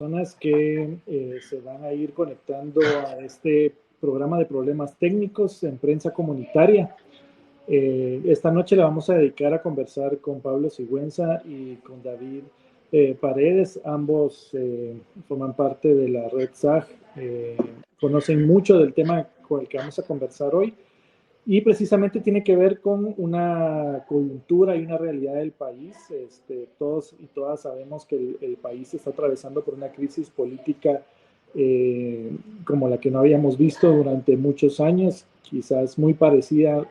personas que se van a ir conectando a este programa de problemas técnicos en prensa comunitaria. Esta noche la vamos a dedicar a conversar con Pablo Sigüenza y con David Paredes. Ambos forman parte de la red SAG, conocen mucho del tema con el que vamos a conversar hoy. Y precisamente tiene que ver con una coyuntura y una realidad del país. Todos y todas sabemos que el país está atravesando por una crisis política como la que no habíamos visto durante muchos años, quizás muy parecida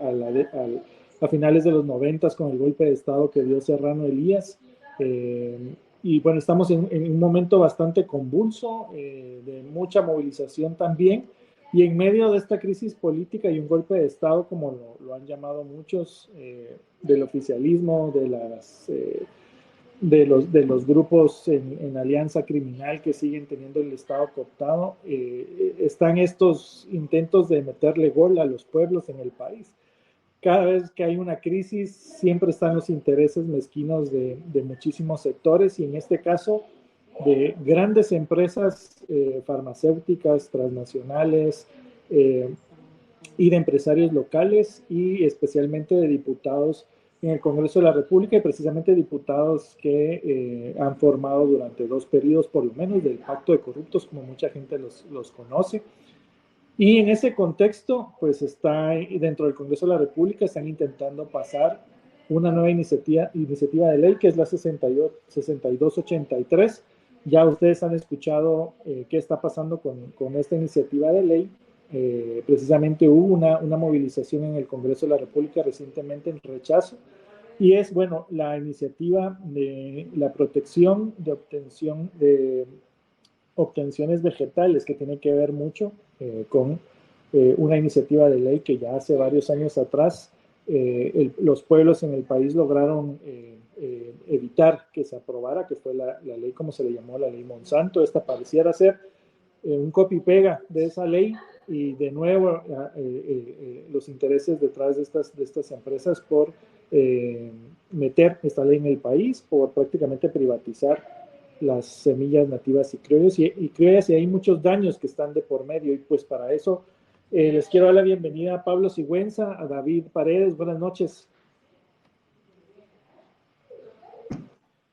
a finales de los 90 con el golpe de Estado que dio Serrano Elías. Y bueno, estamos en un momento bastante convulso, de mucha movilización también. Y en medio de esta crisis política y un golpe de Estado, como lo han llamado muchos, del oficialismo, de los grupos en alianza criminal que siguen teniendo el Estado cooptado, están estos intentos de meterle gol a los pueblos en el país. Cada vez que hay una crisis, siempre están los intereses mezquinos de muchísimos sectores, y en este caso de grandes empresas farmacéuticas transnacionales, y de empresarios locales, y especialmente de diputados en el Congreso de la República, y precisamente diputados que han formado durante 2 periodos por lo menos del Pacto de Corruptos, como mucha gente los conoce. Y en ese contexto, pues está dentro del Congreso de la República, están intentando pasar una nueva iniciativa de ley, que es la 6283. Ya ustedes han escuchado qué está pasando con esta iniciativa de ley. Precisamente hubo una movilización en el Congreso de la República recientemente en rechazo, y es, bueno, la iniciativa de la protección de obtenciones vegetales, que tiene que ver mucho con una iniciativa de ley que ya hace varios años atrás los pueblos en el país lograron evitar que se aprobara, que fue la ley, como se le llamó, la ley Monsanto. Esta pareciera ser un copy-pega de esa ley, y de nuevo los intereses detrás de estas empresas por meter esta ley en el país, por prácticamente privatizar las semillas nativas y criollas, y hay muchos daños que están de por medio. Y pues para eso les quiero dar la bienvenida a Pablo Sigüenza, a David Paredes. Buenas noches.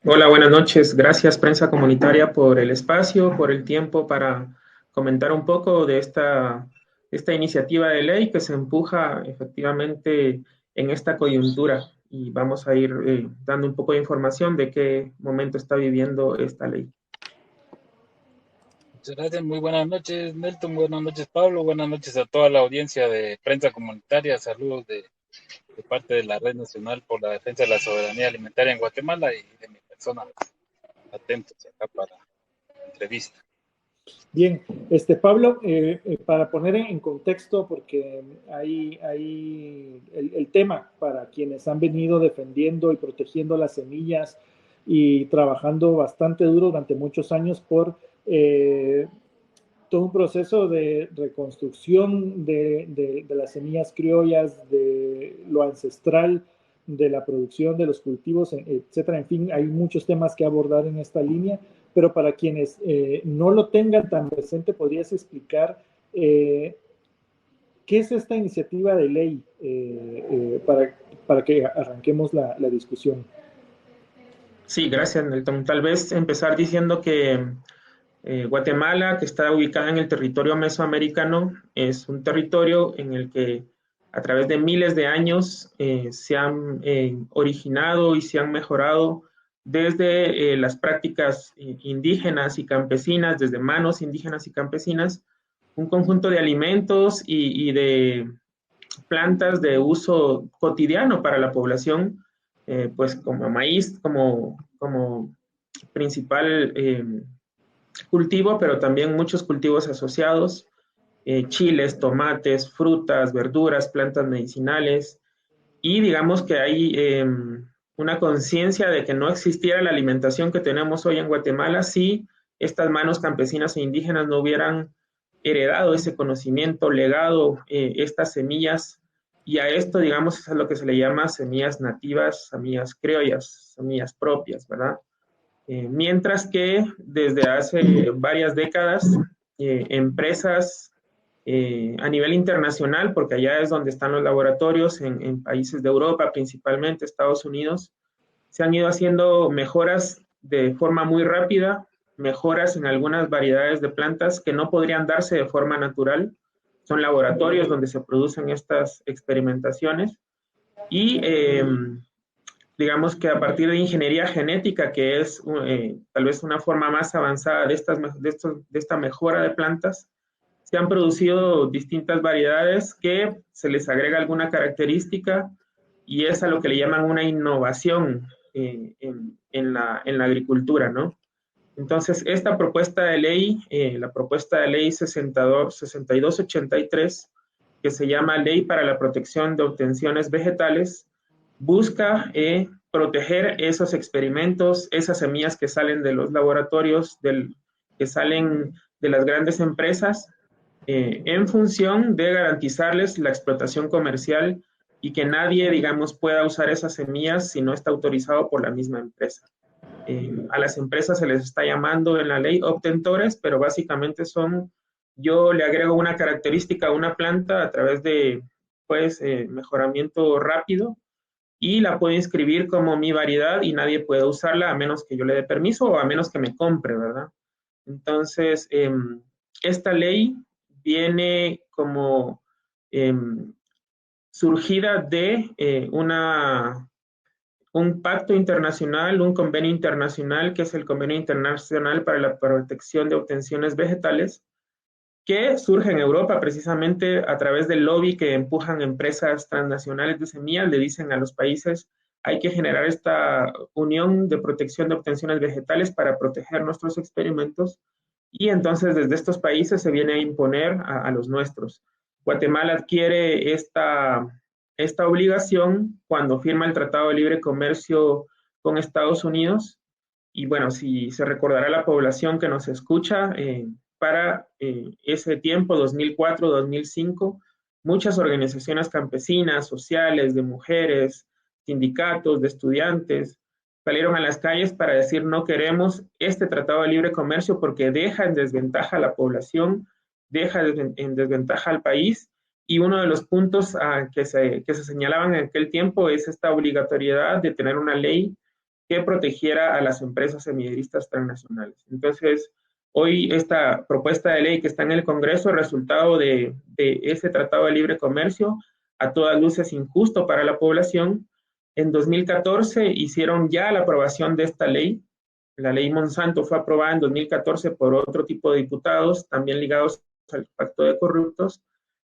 Hola, buenas noches. Gracias, Prensa Comunitaria, por el espacio, por el tiempo para comentar un poco de esta iniciativa de ley que se empuja efectivamente en esta coyuntura, y vamos a ir dando un poco de información de qué momento está viviendo esta ley. Muchas gracias, muy buenas noches, Nelton, buenas noches, Pablo, buenas noches a toda la audiencia de Prensa Comunitaria. Saludos de parte de la Red Nacional por la Defensa de la Soberanía Alimentaria en Guatemala, y de mi persona, atentos acá para la entrevista. Bien, Pablo, para poner en contexto, porque hay el tema para quienes han venido defendiendo y protegiendo las semillas y trabajando bastante duro durante muchos años por todo un proceso de reconstrucción de las semillas criollas, de lo ancestral, de la producción, de los cultivos, etcétera. En fin, hay muchos temas que abordar en esta línea, pero para quienes no lo tengan tan presente, ¿podrías explicar qué es esta iniciativa de ley para que arranquemos la discusión? Sí, gracias, Nelton. Tal vez empezar diciendo que Guatemala, que está ubicada en el territorio mesoamericano, es un territorio en el que a través de miles de años se han originado y se han mejorado desde las prácticas indígenas y campesinas, desde manos indígenas y campesinas, un conjunto de alimentos y de plantas de uso cotidiano para la población, pues como maíz, como principal cultivo, pero también muchos cultivos asociados, chiles, tomates, frutas, verduras, plantas medicinales, y digamos que hay una conciencia de que no existiera la alimentación que tenemos hoy en Guatemala si estas manos campesinas e indígenas no hubieran heredado ese conocimiento, legado estas semillas, y a esto, digamos, es a lo que se le llama semillas nativas, semillas criollas, semillas propias, ¿verdad? Mientras que desde hace varias décadas, empresas a nivel internacional, porque allá es donde están los laboratorios, en países de Europa, principalmente Estados Unidos, se han ido haciendo mejoras de forma muy rápida, mejoras en algunas variedades de plantas que no podrían darse de forma natural. Son laboratorios donde se producen estas experimentaciones y digamos que a partir de ingeniería genética, que es tal vez una forma más avanzada de esta mejora de plantas, se han producido distintas variedades que se les agrega alguna característica y es a lo que le llaman una innovación en la agricultura, ¿no? Entonces, esta propuesta de ley, la propuesta de ley 6283, que se llama Ley para la Protección de Obtenciones Vegetales, busca proteger esos experimentos, esas semillas que salen de los laboratorios, que salen de las grandes empresas, en función de garantizarles la explotación comercial y que nadie, digamos, pueda usar esas semillas si no está autorizado por la misma empresa. A las empresas se les está llamando en la ley obtentores, pero básicamente yo le agrego una característica a una planta a través de, pues, mejoramiento rápido y la puedo inscribir como mi variedad y nadie puede usarla a menos que yo le dé permiso o a menos que me compre, ¿verdad? Entonces, esta ley viene como surgida de un pacto internacional, un convenio internacional, que es el Convenio Internacional para la Protección de Obtenciones Vegetales, que surge en Europa precisamente a través del lobby que empujan empresas transnacionales de semillas, le dicen a los países, hay que generar esta unión de protección de obtenciones vegetales para proteger nuestros experimentos, y entonces desde estos países se viene a imponer a los nuestros. Guatemala adquiere esta obligación cuando firma el Tratado de Libre Comercio con Estados Unidos, y bueno, si se recordará la población que nos escucha, para ese tiempo, 2004, 2005, muchas organizaciones campesinas, sociales, de mujeres, sindicatos, de estudiantes, salieron a las calles para decir no queremos este tratado de libre comercio porque deja en desventaja a la población, deja en desventaja al país, y uno de los puntos que se señalaban en aquel tiempo es esta obligatoriedad de tener una ley que protegiera a las empresas semilleristas transnacionales. Entonces, hoy esta propuesta de ley que está en el Congreso es resultado de ese tratado de libre comercio, a todas luces injusto para la población. En 2014 hicieron ya la aprobación de esta ley. La ley Monsanto fue aprobada en 2014 por otro tipo de diputados, también ligados al pacto de corruptos,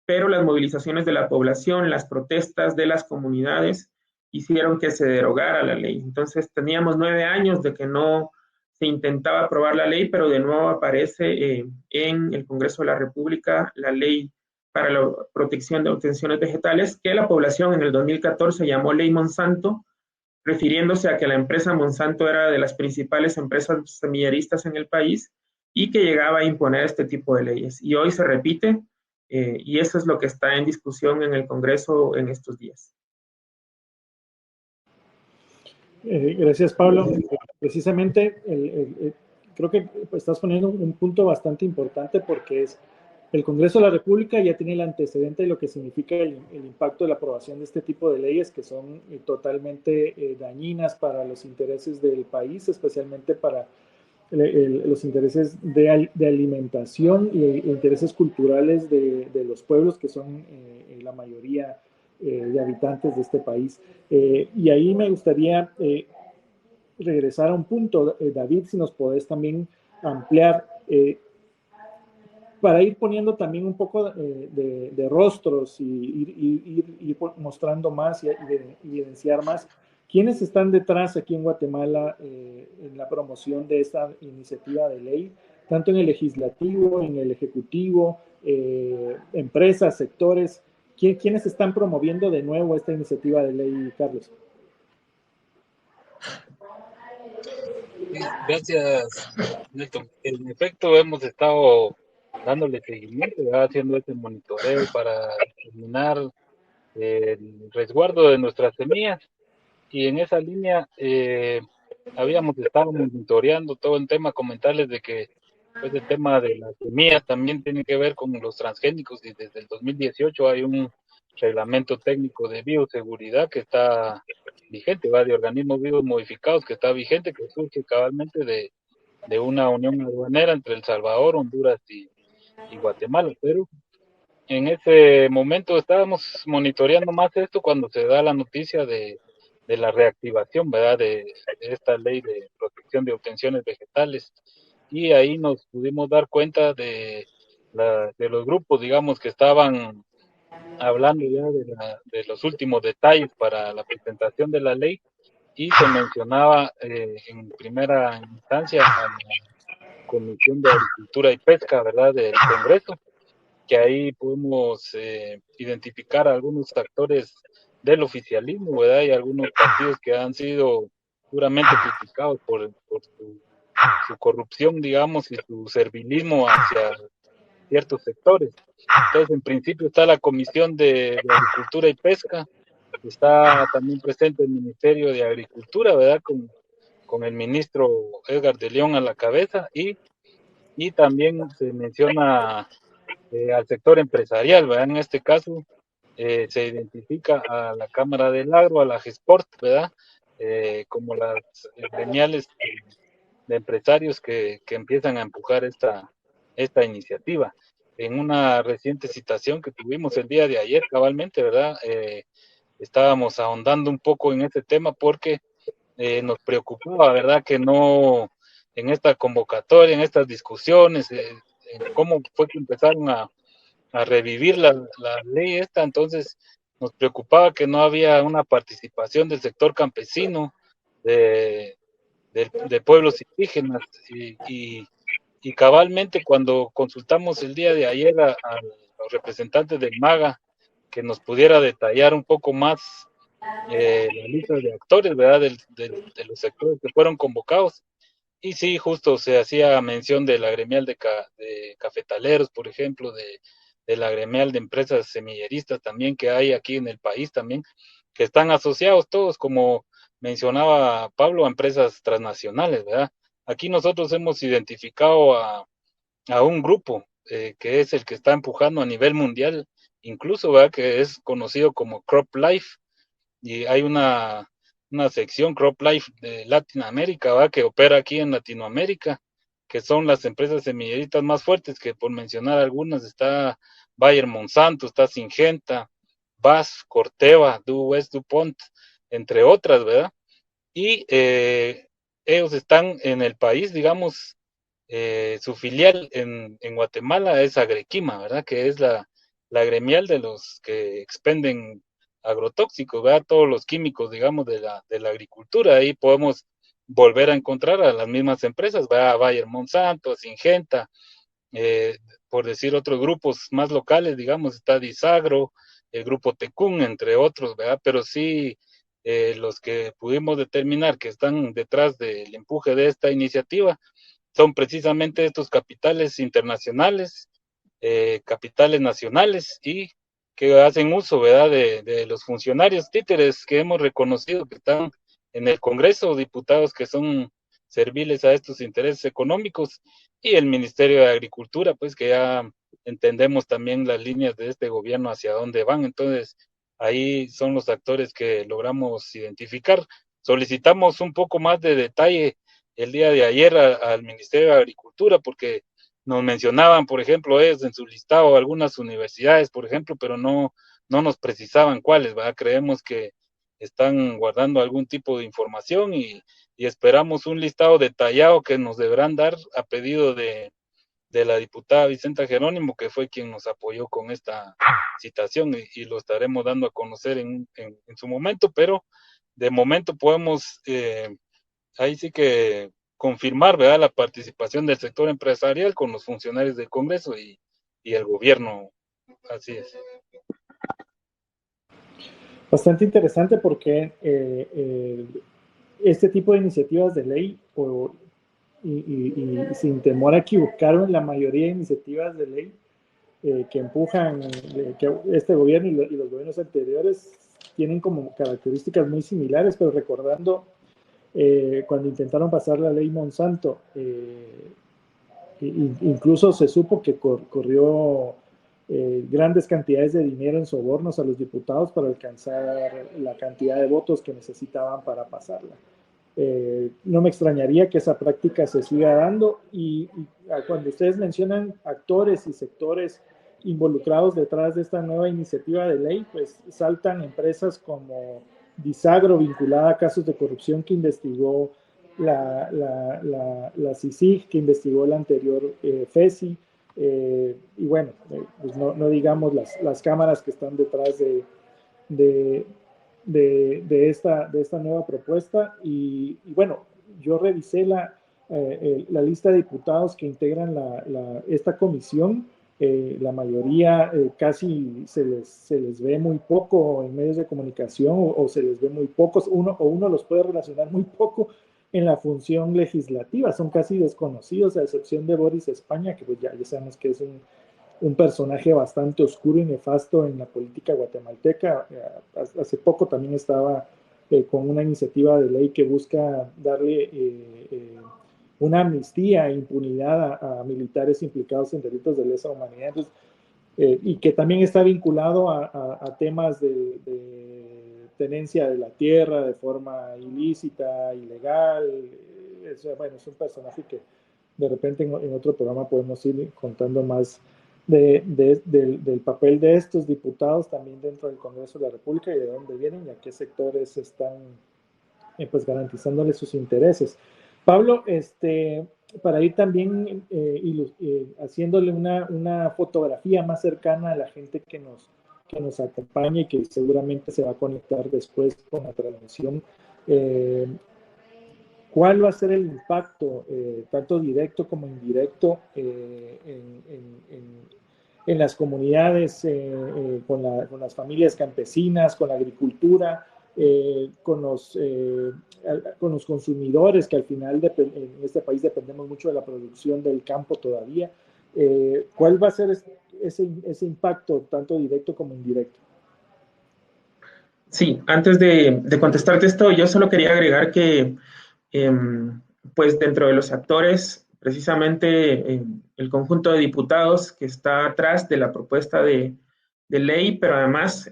pero las movilizaciones de la población, las protestas de las comunidades, hicieron que se derogara la ley. Entonces teníamos 9 años de que no se intentaba aprobar la ley, pero de nuevo aparece en el Congreso de la República la ley para la protección de obtenciones vegetales, que la población en el 2014 llamó Ley Monsanto, refiriéndose a que la empresa Monsanto era de las principales empresas semilleristas en el país y que llegaba a imponer este tipo de leyes. Y hoy se repite, y eso es lo que está en discusión en el Congreso en estos días. Gracias, Pablo. Precisamente, creo que estás poniendo un punto bastante importante porque es el Congreso de la República ya tiene el antecedente de lo que significa el impacto de la aprobación de este tipo de leyes que son totalmente dañinas para los intereses del país, especialmente para los intereses de alimentación e intereses culturales de los pueblos que son la mayoría de habitantes de este país. Y ahí me gustaría regresar a un punto, David, si nos podés también ampliar, para ir poniendo también un poco de rostros y ir mostrando más y evidenciar más quiénes están detrás aquí en Guatemala en la promoción de esta iniciativa de ley, tanto en el legislativo, en el ejecutivo, empresas, sectores. ¿Quiénes están promoviendo de nuevo esta iniciativa de ley, Carlos? Gracias, Nelton. En efecto, hemos estado dándole seguimiento, haciendo este monitoreo para determinar el resguardo de nuestras semillas. Y en esa línea habíamos estado monitoreando todo el tema, comentarles de que pues el tema de las semillas también tiene que ver con los transgénicos y desde el 2018 hay un reglamento técnico de bioseguridad que está vigente, va de organismos vivos modificados que está vigente, que surge cabalmente de una unión aduanera entre El Salvador, Honduras y Guatemala, pero en ese momento estábamos monitoreando más esto cuando se da la noticia de la reactivación, ¿verdad? De esta ley de protección de obtenciones vegetales. Y ahí nos pudimos dar cuenta de los grupos, digamos, que estaban hablando ya de los últimos detalles para la presentación de la ley y se mencionaba en primera instancia a la Comisión de Agricultura y Pesca, ¿verdad?, del Congreso, que ahí podemos identificar a algunos actores del oficialismo, ¿verdad? Y algunos partidos que han sido duramente criticados por su corrupción, digamos, y su servilismo hacia ciertos sectores. Entonces, en principio está la Comisión de Agricultura y Pesca, está también presente el Ministerio de Agricultura, ¿verdad? Con el ministro Edgar de León a la cabeza y también se menciona al sector empresarial, ¿verdad? En este caso se identifica a la Cámara del Agro, a la GESPORT, ¿verdad? Como las gremiales de empresarios que empiezan a empujar esta iniciativa. En una reciente citación que tuvimos el día de ayer, cabalmente, ¿verdad? Estábamos ahondando un poco en este tema porque nos preocupaba, ¿verdad? Que no, en esta convocatoria, en estas discusiones, en cómo fue que empezaron a revivir la ley esta, entonces nos preocupaba que no había una participación del sector campesino, de, de pueblos indígenas, y cabalmente cuando consultamos el día de ayer a los representantes del MAGA, que nos pudiera detallar un poco más la lista de actores, ¿verdad?, de los sectores que fueron convocados. Y sí, justo se hacía mención de la gremial de cafetaleros, por ejemplo, de la gremial de empresas semilleristas también que hay aquí en el país también, que están asociados todos, como mencionaba Pablo, a empresas transnacionales, ¿verdad? Aquí nosotros hemos identificado a un grupo que es el que está empujando a nivel mundial, incluso, ¿verdad?, que es conocido como Crop Life, y hay una sección Crop Life de Latinoamérica, ¿va?, que opera aquí en Latinoamérica, que son las empresas semilleristas más fuertes, que por mencionar algunas está Bayer Monsanto, está Syngenta, BASF, Corteva, West DuPont, entre otras, ¿verdad? Y ellos están en el país, digamos, su filial en Guatemala es Agrequima, ¿verdad? Que es la gremial de los que expenden agrotóxicos, ¿verdad? Todos los químicos, digamos, de la agricultura. Ahí podemos volver a encontrar a las mismas empresas, ¿verdad? A Bayer Monsanto, a Syngenta, eh, por decir otros grupos más locales, digamos, está Disagro, el grupo Tecún, entre otros, ¿verdad? Pero sí, los que pudimos determinar que están detrás del empuje de esta iniciativa son precisamente estos capitales internacionales, capitales nacionales y que hacen uso, ¿verdad?, de los funcionarios títeres que hemos reconocido que están en el Congreso, diputados que son serviles a estos intereses económicos, y el Ministerio de Agricultura, pues que ya entendemos también las líneas de este gobierno hacia dónde van. Entonces, ahí son los actores que logramos identificar. Solicitamos un poco más de detalle el día de ayer al Ministerio de Agricultura, porque nos mencionaban, por ejemplo, ellos en su listado algunas universidades, por ejemplo, pero no nos precisaban cuáles, ¿verdad? Creemos que están guardando algún tipo de información y esperamos un listado detallado que nos deberán dar a pedido de la diputada Vicenta Jerónimo, que fue quien nos apoyó con esta citación, y lo estaremos dando a conocer en su momento, pero de momento podemos ahí sí que confirmar, ¿verdad?, la participación del sector empresarial con los funcionarios del Congreso y el gobierno. Así es. Bastante interesante porque este tipo de iniciativas de ley y sin temor a equivocarme, la mayoría de iniciativas de ley que empujan que este gobierno y los gobiernos anteriores tienen como características muy similares, pero recordando cuando intentaron pasar la ley Monsanto, incluso se supo que corrió grandes cantidades de dinero en sobornos a los diputados para alcanzar la cantidad de votos que necesitaban para pasarla. No me extrañaría que esa práctica se siga dando y cuando ustedes mencionan actores y sectores involucrados detrás de esta nueva iniciativa de ley, pues saltan empresas como Disagro, vinculada a casos de corrupción que investigó la CICIG, que investigó la anterior FESI, y bueno, pues no digamos las cámaras que están detrás de, de esta nueva propuesta. Y bueno, yo revisé la lista de diputados que integran esta comisión. La mayoría casi se les ve muy poco en medios de comunicación o se les ve muy pocos, uno los puede relacionar muy poco en la función legislativa, son casi desconocidos a excepción de Boris España, que pues ya sabemos que es un personaje bastante oscuro y nefasto en la política guatemalteca. Hace poco también estaba con una iniciativa de ley que busca darle una amnistía e impunidad a militares implicados en delitos de lesa humanidad. Entonces, y que también está vinculado a temas de tenencia de la tierra de forma ilícita, ilegal. Bueno, es un personaje que de repente en otro programa podemos ir contando más del papel de estos diputados también dentro del Congreso de la República y de dónde vienen y a qué sectores están pues garantizándoles sus intereses. Pablo, para ir también haciéndole una fotografía más cercana a la gente que nos acompaña y que seguramente se va a conectar después con la transmisión, ¿cuál va a ser el impacto, tanto directo como indirecto, en las comunidades, con las familias campesinas, con la agricultura, con los consumidores, que al final en este país dependemos mucho de la producción del campo todavía? ¿Cuál va a ser ese impacto, tanto directo como indirecto? Sí, antes de contestarte esto, yo solo quería agregar que pues dentro de los actores, precisamente el conjunto de diputados que está atrás de la propuesta de ley, pero además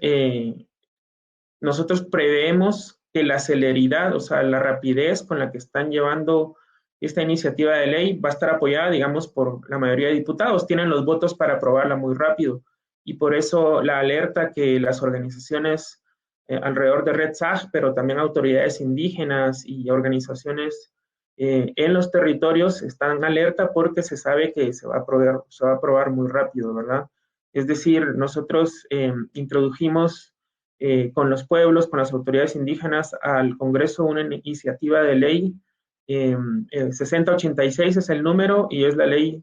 nosotros preveemos que la celeridad, o sea, la rapidez con la que están llevando esta iniciativa de ley va a estar apoyada, digamos, por la mayoría de diputados. Tienen los votos para aprobarla muy rápido. Y por eso la alerta que las organizaciones alrededor de Red SAG, pero también autoridades indígenas y organizaciones en los territorios están alerta porque se sabe que se va a aprobar muy rápido, ¿verdad? Es decir, nosotros introdujimos con los pueblos, con las autoridades indígenas al Congreso una iniciativa de ley, 6086 es el número y es la ley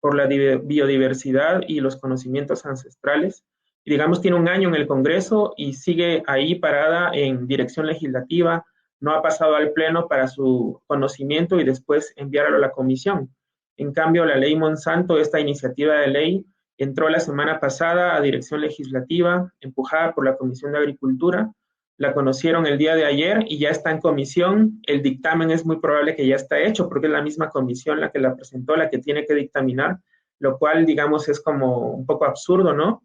por la biodiversidad y los conocimientos ancestrales. Y digamos, tiene un año en el Congreso y sigue ahí parada en dirección legislativa, no ha pasado al Pleno para su conocimiento y después enviarlo a la comisión. En cambio, la ley Monsanto, esta iniciativa de ley, entró la semana pasada a dirección legislativa, empujada por la Comisión de Agricultura. La conocieron el día de ayer y ya está en comisión. El dictamen es muy probable que ya está hecho porque es la misma comisión la que la presentó, la que tiene que dictaminar, lo cual, digamos, es como un poco absurdo, ¿no?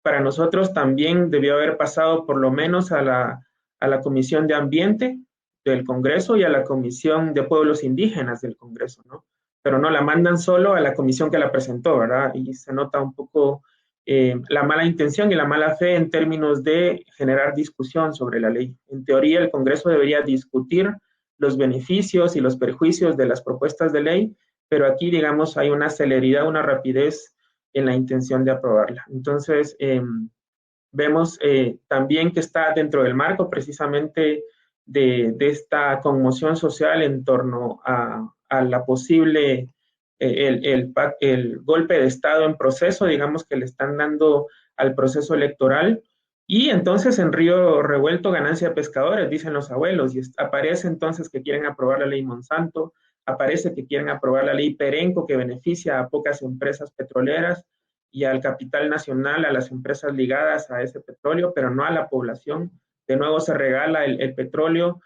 Para nosotros también debió haber pasado por lo menos a la Comisión de Ambiente del Congreso y a la Comisión de Pueblos Indígenas del Congreso, ¿no? Pero no, la mandan solo a la comisión que la presentó, ¿verdad? Y se nota un poco la mala intención y la mala fe en términos de generar discusión sobre la ley. En teoría, el Congreso debería discutir los beneficios y los perjuicios de las propuestas de ley, pero aquí, digamos, hay una celeridad, una rapidez en la intención de aprobarla. Entonces, vemos también que está dentro del marco precisamente de esta conmoción social en torno a la posible, el golpe de Estado en proceso, digamos, que le están dando al proceso electoral. Y entonces en Río Revuelto ganancia de pescadores, dicen los abuelos, y aparece entonces que quieren aprobar la ley Monsanto, aparece que quieren aprobar la ley Perenco, que beneficia a pocas empresas petroleras y al capital nacional, a las empresas ligadas a ese petróleo, pero no a la población. De nuevo se regala el petróleo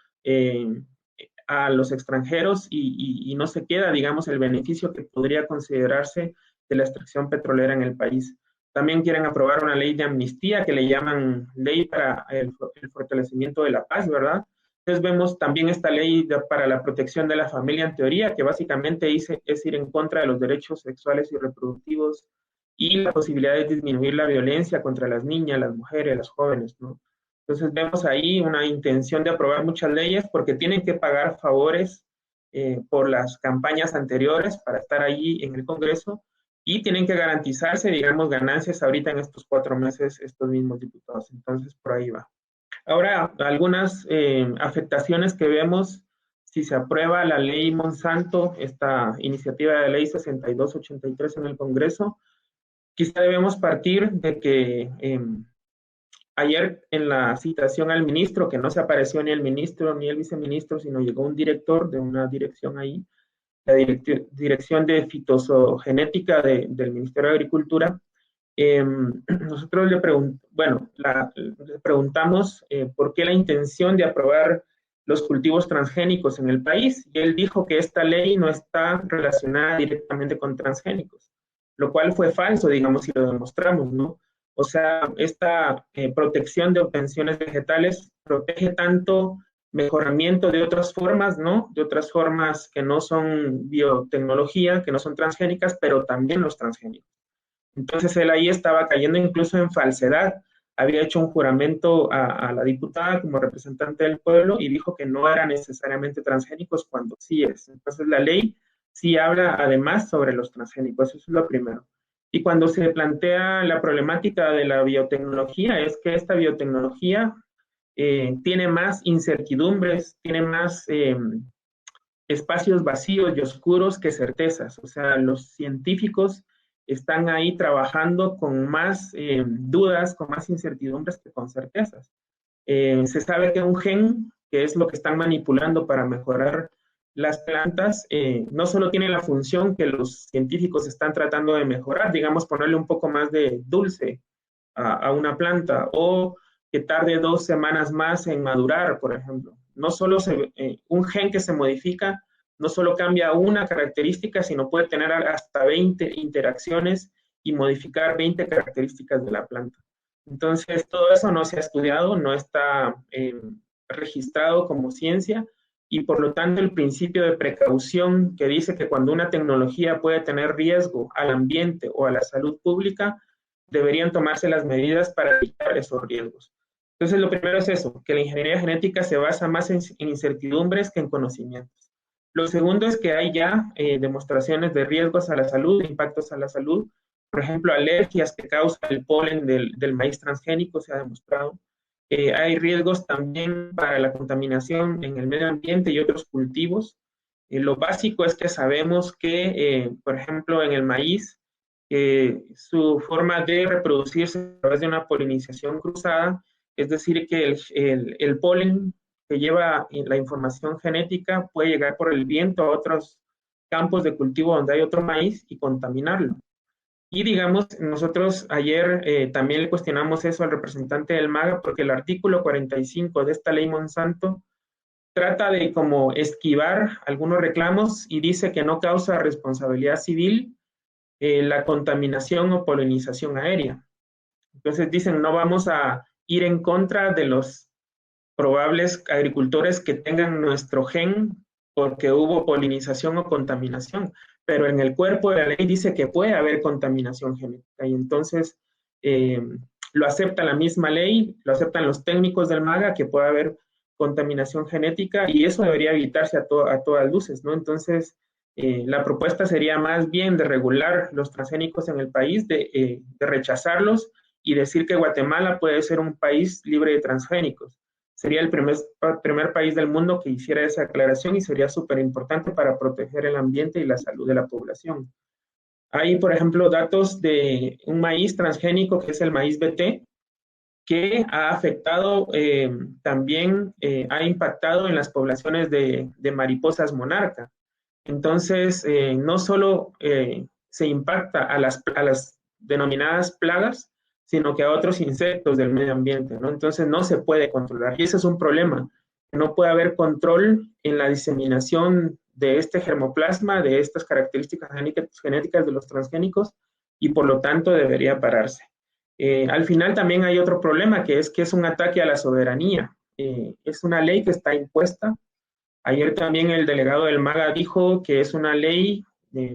a los extranjeros y no se queda, digamos, el beneficio que podría considerarse de la extracción petrolera en el país. También quieren aprobar una ley de amnistía que le llaman ley para el fortalecimiento de la paz, ¿verdad? Entonces vemos también esta ley para la protección de la familia en teoría, que básicamente es ir en contra de los derechos sexuales y reproductivos y la posibilidad de disminuir la violencia contra las niñas, las mujeres, las jóvenes, ¿no? Entonces vemos ahí una intención de aprobar muchas leyes porque tienen que pagar favores por las campañas anteriores para estar allí en el Congreso y tienen que garantizarse, digamos, ganancias ahorita en estos 4 meses estos mismos diputados. Entonces, por ahí va. Ahora, algunas afectaciones que vemos si se aprueba la ley Monsanto, esta iniciativa de ley 6283 en el Congreso. Quizá debemos partir de que ayer en la citación al ministro, que no se apareció ni el ministro ni el viceministro, sino llegó un director de una dirección ahí, la Dirección de Fitogenética del Ministerio de Agricultura, nosotros le preguntamos por qué la intención de aprobar los cultivos transgénicos en el país, y él dijo que esta ley no está relacionada directamente con transgénicos, lo cual fue falso, digamos, y lo demostramos, ¿no? O sea, esta protección de obtenciones vegetales protege tanto mejoramiento de otras formas, ¿no? De otras formas que no son biotecnología, que no son transgénicas, pero también los transgénicos. Entonces él ahí estaba cayendo incluso en falsedad. Había hecho un juramento a la diputada como representante del pueblo y dijo que no eran necesariamente transgénicos cuando sí es. Entonces la ley sí habla además sobre los transgénicos, eso es lo primero. Y cuando se plantea la problemática de la biotecnología, es que esta biotecnología tiene más incertidumbres, tiene más espacios vacíos y oscuros que certezas. O sea, los científicos están ahí trabajando con más dudas, con más incertidumbres que con certezas. Se sabe que un gen, que es lo que están manipulando para mejorar las plantas, no solo tiene la función que los científicos están tratando de mejorar, digamos, ponerle un poco más de dulce a una planta, o que tarde 2 semanas más en madurar, por ejemplo. No solo un gen que se modifica, no solo cambia una característica, sino puede tener hasta 20 interacciones y modificar 20 características de la planta. Entonces, todo eso no se ha estudiado, no está registrado como ciencia, y por lo tanto el principio de precaución que dice que cuando una tecnología puede tener riesgo al ambiente o a la salud pública, deberían tomarse las medidas para evitar esos riesgos. Entonces, lo primero es eso, que la ingeniería genética se basa más en incertidumbres que en conocimientos. Lo segundo es que hay ya demostraciones de riesgos a la salud, de impactos a la salud. Por ejemplo, alergias que causa el polen del maíz transgénico se ha demostrado. Hay riesgos también para la contaminación en el medio ambiente y otros cultivos. Lo básico es que sabemos que, por ejemplo, en el maíz, su forma de reproducirse a través de una polinización cruzada, es decir, que el polen que lleva la información genética puede llegar por el viento a otros campos de cultivo donde hay otro maíz y contaminarlo. Y digamos, nosotros ayer también le cuestionamos eso al representante del MAGA porque el artículo 45 de esta ley Monsanto trata de como esquivar algunos reclamos y dice que no causa responsabilidad civil la contaminación o polinización aérea. Entonces dicen, no vamos a ir en contra de los probables agricultores que tengan nuestro gen porque hubo polinización o contaminación, pero en el cuerpo de la ley dice que puede haber contaminación genética y entonces lo acepta la misma ley, lo aceptan los técnicos del MAGA que puede haber contaminación genética y eso debería evitarse a todas luces, ¿no? Entonces, la propuesta sería más bien de regular los transgénicos en el país, de rechazarlos y decir que Guatemala puede ser un país libre de transgénicos. Sería el primer país del mundo que hiciera esa aclaración y sería súper importante para proteger el ambiente y la salud de la población. Hay, por ejemplo, datos de un maíz transgénico que es el maíz BT, que ha afectado también, ha impactado en las poblaciones de mariposas monarca. Entonces, no solo se impacta a las denominadas plagas, sino que a otros insectos del medio ambiente, ¿no? Entonces no se puede controlar y ese es un problema. no puede haber control en la diseminación de este germoplasma, de estas características genéticas de los transgénicos, y por lo tanto debería pararse. Al final también hay otro problema, que es un ataque a la soberanía. Es una ley que está impuesta. Ayer también el delegado del MAGA dijo que es una ley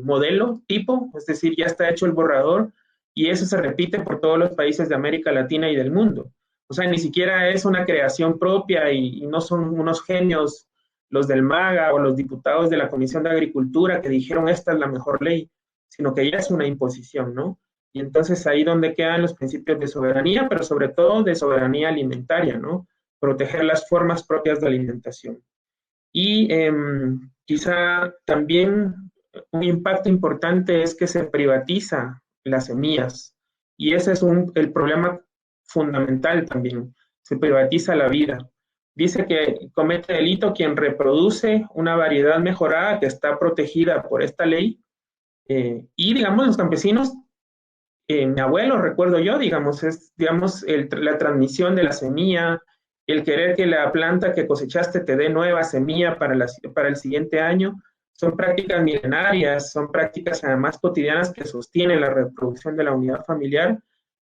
modelo, tipo, es decir, ya está hecho el borrador, y eso se repite por todos los países de América Latina y del mundo. O sea, ni siquiera es una creación propia y no son unos genios los del MAGA o los diputados de la Comisión de Agricultura que dijeron esta es la mejor ley, sino que ya es una imposición, ¿no? Y entonces ahí donde quedan los principios de soberanía, pero sobre todo de soberanía alimentaria, ¿no? Proteger las formas propias de alimentación. Y quizá también un impacto importante es que se privatiza las semillas. Y ese es el problema fundamental también. Se privatiza la vida. Dice que comete delito quien reproduce una variedad mejorada que está protegida por esta ley. Y, digamos, los campesinos, mi abuelo, recuerdo yo, digamos, es, digamos, la transmisión de la semilla, el querer que la planta que cosechaste te dé nueva semilla para el siguiente año, son prácticas milenarias, son prácticas además cotidianas que sostienen la reproducción de la unidad familiar.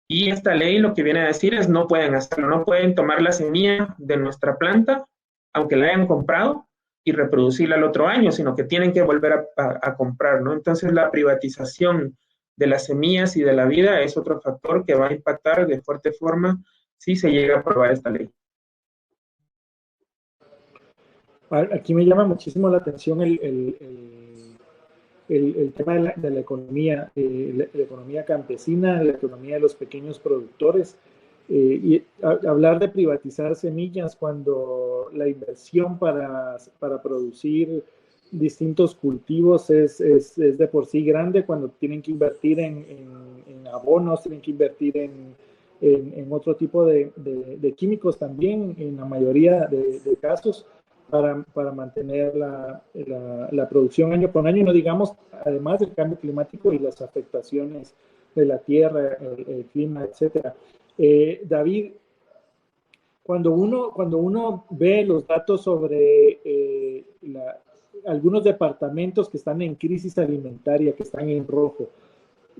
Y esta ley lo que viene a decir es no pueden hacerlo, no pueden tomar la semilla de nuestra planta, aunque la hayan comprado, y reproducirla el otro año, sino que tienen que volver a comprar, ¿no? Entonces la privatización de las semillas y de la vida es otro factor que va a impactar de fuerte forma si se llega a aprobar esta ley. Aquí me llama muchísimo la atención el tema de la economía, la economía campesina, la economía de los pequeños productores, y hablar de privatizar semillas cuando la inversión para producir distintos cultivos es de por sí grande, cuando tienen que invertir en abonos, tienen que invertir en otro tipo de químicos también, en la mayoría de casos, para mantener la producción año con año, no digamos, además del cambio climático y las afectaciones de la tierra, el clima, etcétera. David, cuando uno ve los datos sobre algunos departamentos que están en crisis alimentaria, que están en rojo,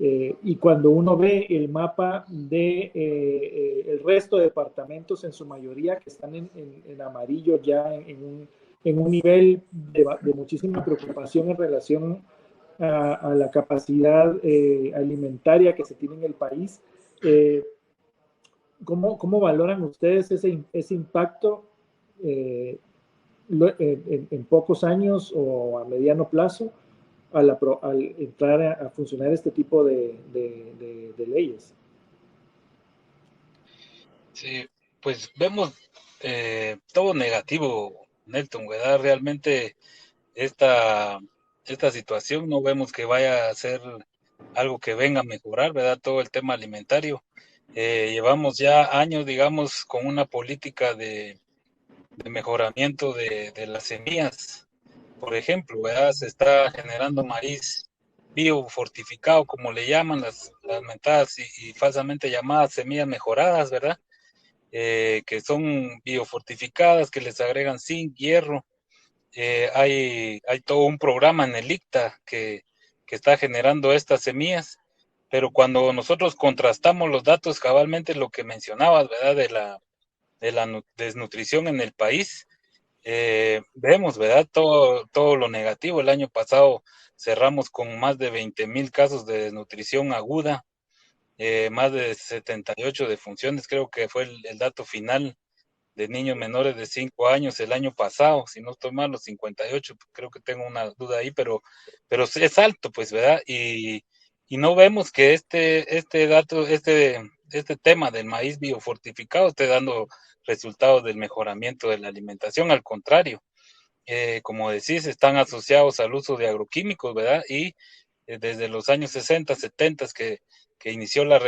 y cuando uno ve el mapa de el resto de departamentos, en su mayoría que están en amarillo, ya en un nivel de muchísima preocupación en relación a la capacidad alimentaria que se tiene en el país, ¿cómo valoran ustedes ese impacto en pocos años o a mediano plazo al entrar a funcionar este tipo de leyes? Sí, pues vemos todo negativo, Nelton, ¿verdad? Realmente esta situación no vemos que vaya a ser algo que venga a mejorar, ¿verdad? Todo el tema alimentario. Llevamos ya años, digamos, con una política de mejoramiento de las semillas. Por ejemplo, ¿verdad? Se está generando maíz biofortificado, como le llaman las mentadas y falsamente llamadas semillas mejoradas, ¿verdad? Que son biofortificadas, que les agregan zinc, hierro. Hay todo un programa en el ICTA que está generando estas semillas, pero cuando nosotros contrastamos los datos, cabalmente lo que mencionabas, ¿verdad? De la desnutrición en el país, vemos, ¿verdad? Todo lo negativo. El año pasado cerramos con más de 20,000 casos de desnutrición aguda, más de 78 defunciones, creo que fue el dato final de niños menores de 5 años el año pasado, si no estoy mal, los 58, creo que tengo una duda ahí, pero es alto, pues, ¿verdad? Y no vemos que este dato, este tema del maíz biofortificado esté dando resultados del mejoramiento de la alimentación, al contrario, como decís, están asociados al uso de agroquímicos, ¿verdad? Y desde los años 60, 70 que inició la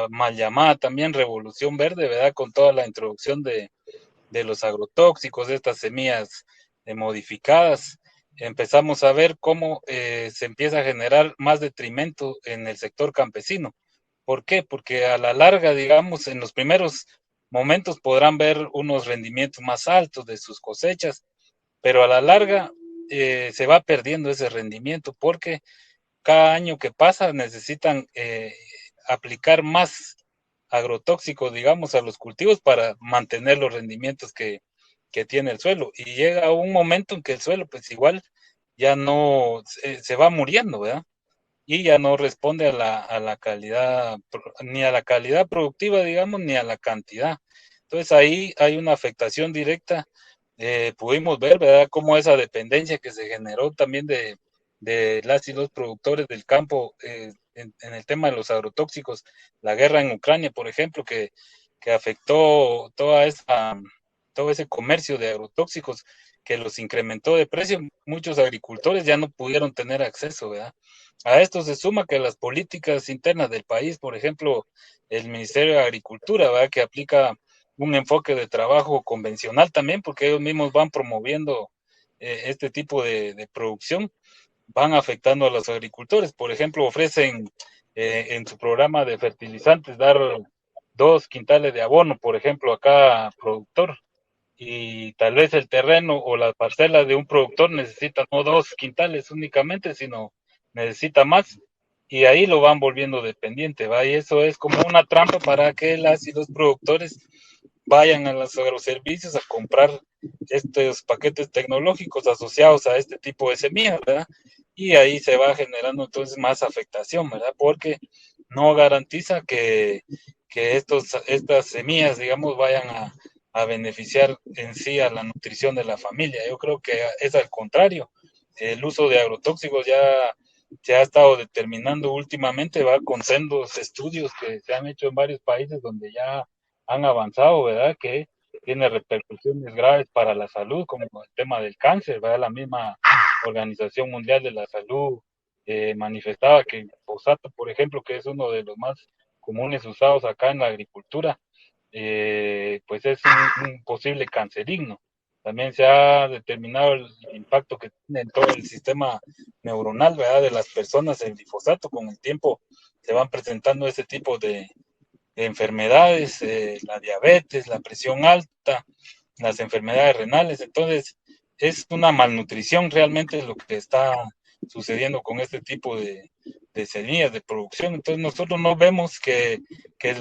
mal llamada también Revolución Verde, ¿verdad? Con toda la introducción de los agrotóxicos, de estas semillas modificadas, empezamos a ver cómo se empieza a generar más detrimento en el sector campesino. ¿Por qué? Porque a la larga, digamos, en los primeros momentos podrán ver unos rendimientos más altos de sus cosechas, pero a la larga se va perdiendo ese rendimiento porque cada año que pasa necesitan aplicar más agrotóxicos, digamos, a los cultivos para mantener los rendimientos que tiene el suelo. Y llega un momento en que el suelo, pues igual, ya no se va muriendo, ¿verdad? Y ya no responde a la calidad, ni a la calidad productiva, digamos, ni a la cantidad. Entonces ahí hay una afectación directa. Pudimos ver, ¿verdad?, cómo esa dependencia que se generó también de las y los productores del campo en el tema de los agrotóxicos, la guerra en Ucrania, por ejemplo, que afectó todo ese comercio de agrotóxicos, que los incrementó de precio. Muchos agricultores ya no pudieron tener acceso, ¿verdad? A esto se suma que las políticas internas del país, por ejemplo, el Ministerio de Agricultura, ¿verdad?, que aplica un enfoque de trabajo convencional también, porque ellos mismos van promoviendo este tipo de producción, van afectando a los agricultores. Por ejemplo, ofrecen en su programa de fertilizantes dar 2 quintales de abono, por ejemplo, a cada productor, y tal vez el terreno o la parcela de un productor necesita no 2 quintales únicamente, sino necesita más, y ahí lo van volviendo dependiente, ¿va? Y eso es como una trampa para que las y los productores vayan a los agroservicios a comprar estos paquetes tecnológicos asociados a este tipo de semillas, ¿verdad? Y ahí se va generando entonces más afectación, ¿verdad? Porque no garantiza que estas semillas, digamos, vayan a beneficiar en sí a la nutrición de la familia. Yo creo que es al contrario. El uso de agrotóxicos ya se ha estado determinando últimamente, va con sendos estudios que se han hecho en varios países donde ya han avanzado, ¿verdad? Que tiene repercusiones graves para la salud, como el tema del cáncer, ¿verdad? La misma Organización Mundial de la Salud manifestaba que el fosfato, por ejemplo, que es uno de los más comunes usados acá en la agricultura, pues es un posible cancerígeno. También se ha determinado el impacto que tiene en todo el sistema neuronal, ¿verdad?, de las personas el glifosato. Con el tiempo se van presentando ese tipo de enfermedades, la diabetes, la presión alta, las enfermedades renales. Entonces, es una malnutrición realmente lo que está sucediendo con este tipo de semillas de producción. Entonces, nosotros no vemos que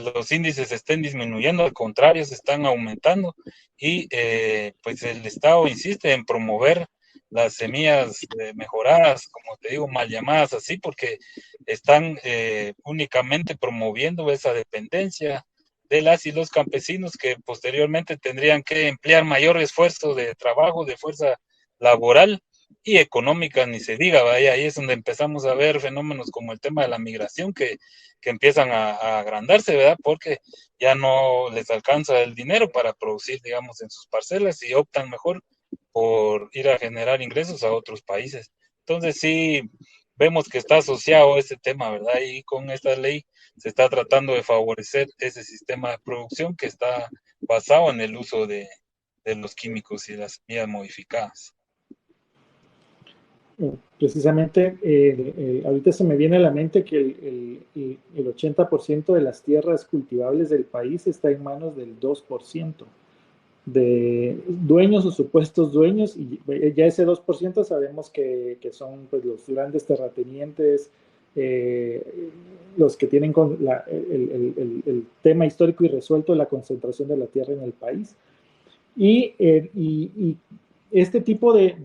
los índices estén disminuyendo, al contrario, se están aumentando, y pues el Estado insiste en promover las semillas mejoradas, como te digo, mal llamadas así, porque están únicamente promoviendo esa dependencia de las y los campesinos, que posteriormente tendrían que emplear mayor esfuerzo de trabajo, de fuerza laboral y económica, ni se diga, vaya. Ahí es donde empezamos a ver fenómenos como el tema de la migración que empiezan a agrandarse, ¿verdad? Porque ya no les alcanza el dinero para producir, digamos, en sus parcelas, y optan mejor por ir a generar ingresos a otros países. Entonces sí, vemos que está asociado ese tema, ¿verdad? Y con esta ley se está tratando de favorecer ese sistema de producción que está basado en el uso de los químicos y las semillas modificadas. Precisamente, ahorita se me viene a la mente que el 80% de las tierras cultivables del país está en manos del 2% de dueños o supuestos dueños, y ya ese 2% sabemos que son pues, los grandes terratenientes, los que tienen el tema histórico y resuelto de la concentración de la tierra en el país. Y este tipo de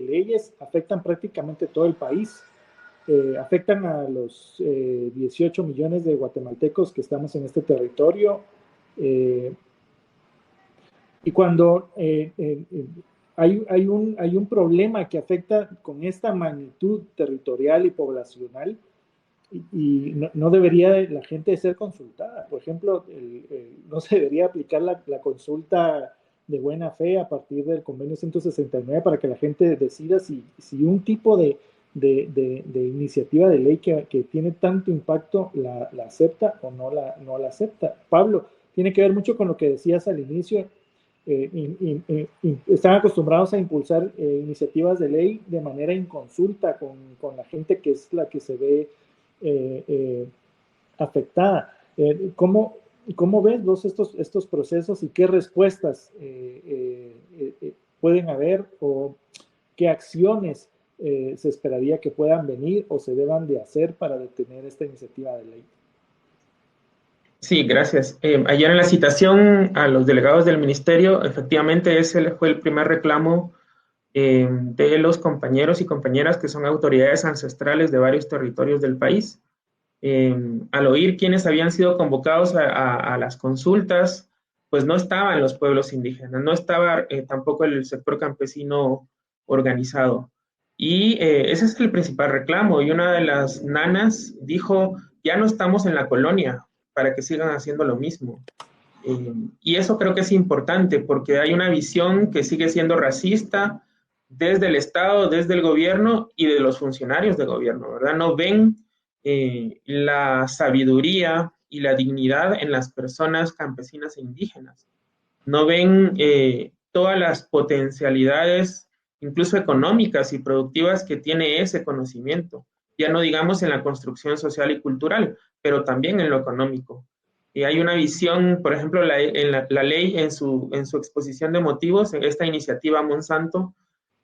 leyes afectan prácticamente todo el país. Afectan a los 18 millones de guatemaltecos que estamos en este territorio. Y cuando hay un problema que afecta con esta magnitud territorial y poblacional, y no debería la gente ser consultada. Por ejemplo, no se debería aplicar la consulta de buena fe a partir del convenio 169 para que la gente decida si un tipo de iniciativa de ley que tiene tanto impacto la acepta o no la acepta. Pablo, tiene que ver mucho con lo que decías al inicio. Están acostumbrados a impulsar iniciativas de ley de manera inconsulta con la gente que es la que se ve afectada. ¿Cómo ¿Cómo ves vos estos procesos y qué respuestas pueden haber o qué acciones se esperaría que puedan venir o se deban de hacer para detener esta iniciativa de ley? Sí, gracias. Ayer en la citación a los delegados del ministerio, efectivamente ese fue el primer reclamo de los compañeros y compañeras que son autoridades ancestrales de varios territorios del país. Al oír quiénes habían sido convocados a las consultas, pues no estaban los pueblos indígenas, no estaba tampoco el sector campesino organizado. Y ese es el principal reclamo. Y una de las nanas dijo, ya no estamos en la colonia para que sigan haciendo lo mismo. Y eso creo que es importante porque hay una visión que sigue siendo racista desde el Estado, desde el gobierno y de los funcionarios de gobierno, ¿verdad? No ven la sabiduría y la dignidad en las personas campesinas e indígenas. No ven todas las potencialidades, incluso económicas y productivas que tiene ese conocimiento. Ya no digamos en la construcción social y cultural, pero también en lo económico. Y hay una visión, por ejemplo, la ley en su exposición de motivos, en esta iniciativa Monsanto,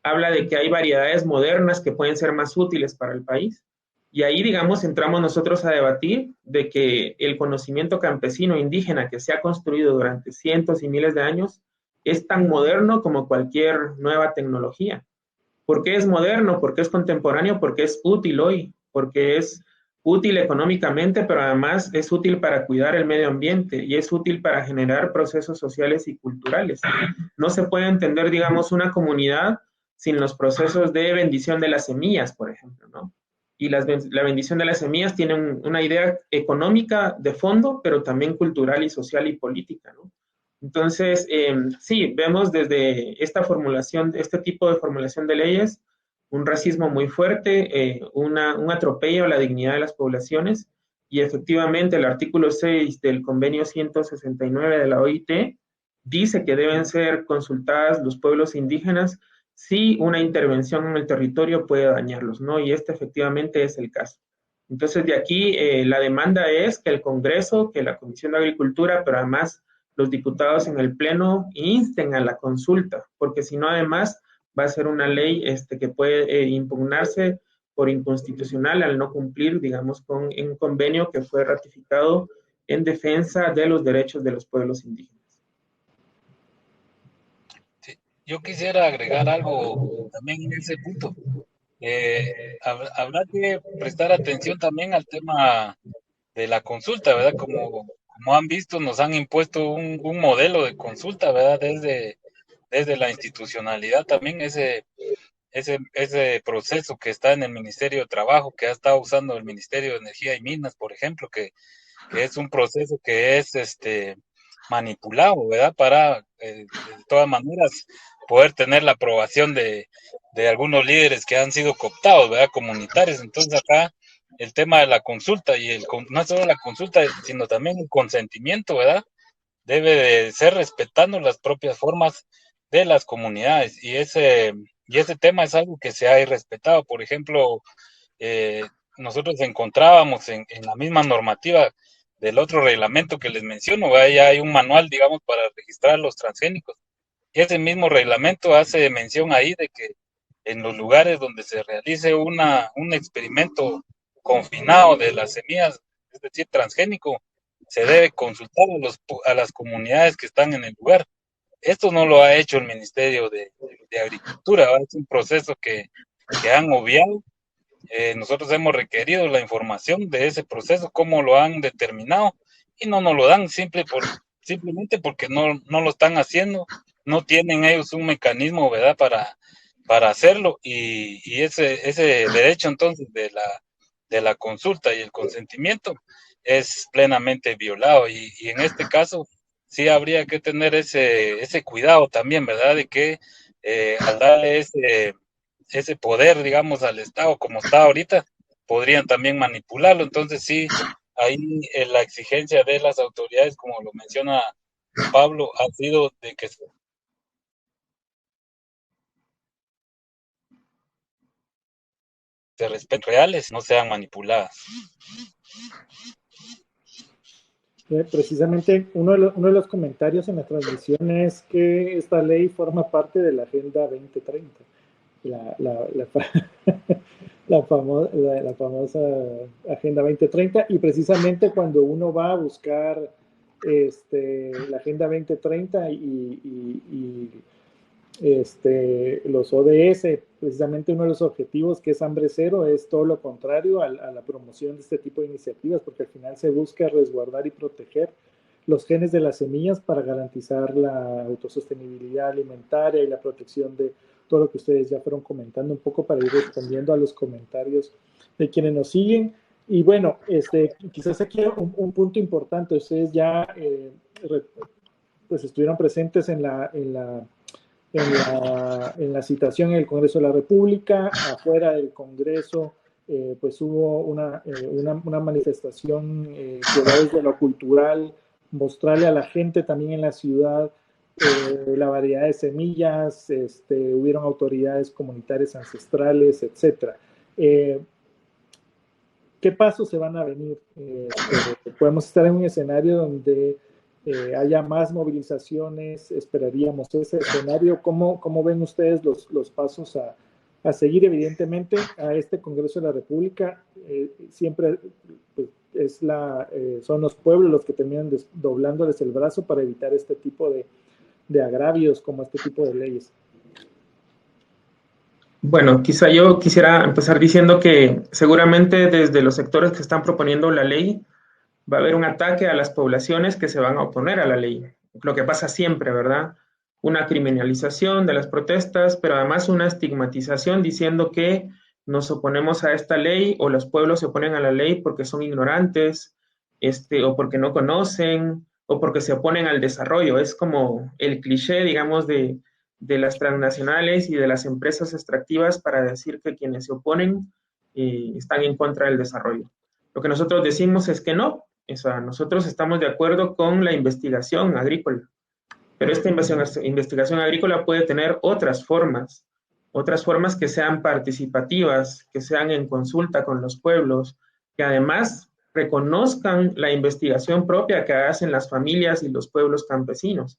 habla de que hay variedades modernas que pueden ser más útiles para el país. Y ahí, digamos, entramos nosotros a debatir de que el conocimiento campesino indígena que se ha construido durante cientos y miles de años es tan moderno como cualquier nueva tecnología. ¿Por qué es moderno? ¿Por qué es contemporáneo? Porque es útil hoy, porque es útil económicamente, pero además es útil para cuidar el medio ambiente y es útil para generar procesos sociales y culturales. No se puede entender, digamos, una comunidad sin los procesos de bendición de las semillas, por ejemplo, ¿no? Y la bendición de las semillas tiene una idea económica de fondo, pero también cultural y social y política, ¿no? Entonces, sí, vemos desde esta formulación, este tipo de formulación de leyes, un racismo muy fuerte, un atropello a la dignidad de las poblaciones, y efectivamente el artículo 6 del convenio 169 de la OIT dice que deben ser consultadas los pueblos indígenas si una intervención en el territorio puede dañarlos, ¿no? Y este efectivamente es el caso. Entonces, de aquí la demanda es que el Congreso, que la Comisión de Agricultura, pero además los diputados en el Pleno insten a la consulta, porque si no, además, va a ser una ley que puede impugnarse por inconstitucional al no cumplir, digamos, con un convenio que fue ratificado en defensa de los derechos de los pueblos indígenas. Sí, yo quisiera agregar algo también en ese punto. Habrá que prestar atención también al tema de la consulta, ¿verdad? Como han visto, nos han impuesto un modelo de consulta, ¿verdad? Desde la institucionalidad también, ese proceso que está en el Ministerio de Trabajo, que ha estado usando el Ministerio de Energía y Minas, por ejemplo, que es un proceso que es manipulado, ¿verdad? Para, de todas maneras, poder tener la aprobación de algunos líderes que han sido cooptados, ¿verdad? Comunitarios. Entonces acá el tema de la consulta y no solo la consulta, sino también el consentimiento, ¿verdad? Debe de ser respetando las propias formas de las comunidades. Y ese tema es algo que se ha irrespetado. Por ejemplo, nosotros encontrábamos en la misma normativa del otro reglamento que les menciono, ¿verdad? Ya hay un manual, digamos, para registrar los transgénicos. Y ese mismo reglamento hace mención ahí de que en los lugares donde se realice un experimento confinado de las semillas, es decir, transgénico, se debe consultar a las comunidades que están en el lugar. Esto no lo ha hecho el Ministerio de Agricultura, ¿verdad? Es un proceso que han obviado. Nosotros hemos requerido la información de ese proceso, cómo lo han determinado, y no nos lo dan simplemente porque no lo están haciendo, no tienen ellos un mecanismo, ¿verdad?, para hacerlo, y ese derecho entonces de la consulta y el consentimiento es plenamente violado, y en este caso sí habría que tener ese cuidado también, ¿verdad?, de que al darle ese poder, digamos, al Estado como está ahorita, podrían también manipularlo. Entonces sí, ahí la exigencia de las autoridades, como lo menciona Pablo, ha sido de que se respeten reales, no sean manipuladas. Precisamente uno de los comentarios en la transmisión es que esta ley forma parte de la Agenda 2030, la famosa Agenda 2030, y precisamente cuando uno va a buscar la Agenda 2030 los ODS, precisamente uno de los objetivos, que es hambre cero, es todo lo contrario a la promoción de este tipo de iniciativas, porque al final se busca resguardar y proteger los genes de las semillas para garantizar la autosostenibilidad alimentaria y la protección de todo lo que ustedes ya fueron comentando, un poco para ir respondiendo a los comentarios de quienes nos siguen. Y bueno, quizás aquí un punto importante, ustedes ya pues estuvieron presentes en la citación en el Congreso de la República. Afuera del Congreso, pues hubo una manifestación que va desde lo cultural, mostrarle a la gente también en la ciudad la variedad de semillas, hubieron autoridades comunitarias ancestrales, etc. ¿Qué pasos se van a venir? Podemos estar en un escenario donde haya más movilizaciones, esperaríamos ese escenario. ¿Cómo ven ustedes los pasos a seguir? Evidentemente, a este Congreso de la República siempre pues, son los pueblos los que terminan doblándoles el brazo para evitar este tipo de agravios como este tipo de leyes. Bueno, quizá yo quisiera empezar diciendo que seguramente desde los sectores que están proponiendo la ley va a haber un ataque a las poblaciones que se van a oponer a la ley. Lo que pasa siempre, ¿verdad? Una criminalización de las protestas, pero además una estigmatización diciendo que nos oponemos a esta ley o los pueblos se oponen a la ley porque son ignorantes, o porque no conocen, o porque se oponen al desarrollo. Es como el cliché, digamos, de las transnacionales y de las empresas extractivas para decir que quienes se oponen están en contra del desarrollo. Lo que nosotros decimos es que no, o sea, nosotros estamos de acuerdo con la investigación agrícola, pero esta investigación agrícola puede tener otras formas que sean participativas, que sean en consulta con los pueblos, que además reconozcan la investigación propia que hacen las familias y los pueblos campesinos.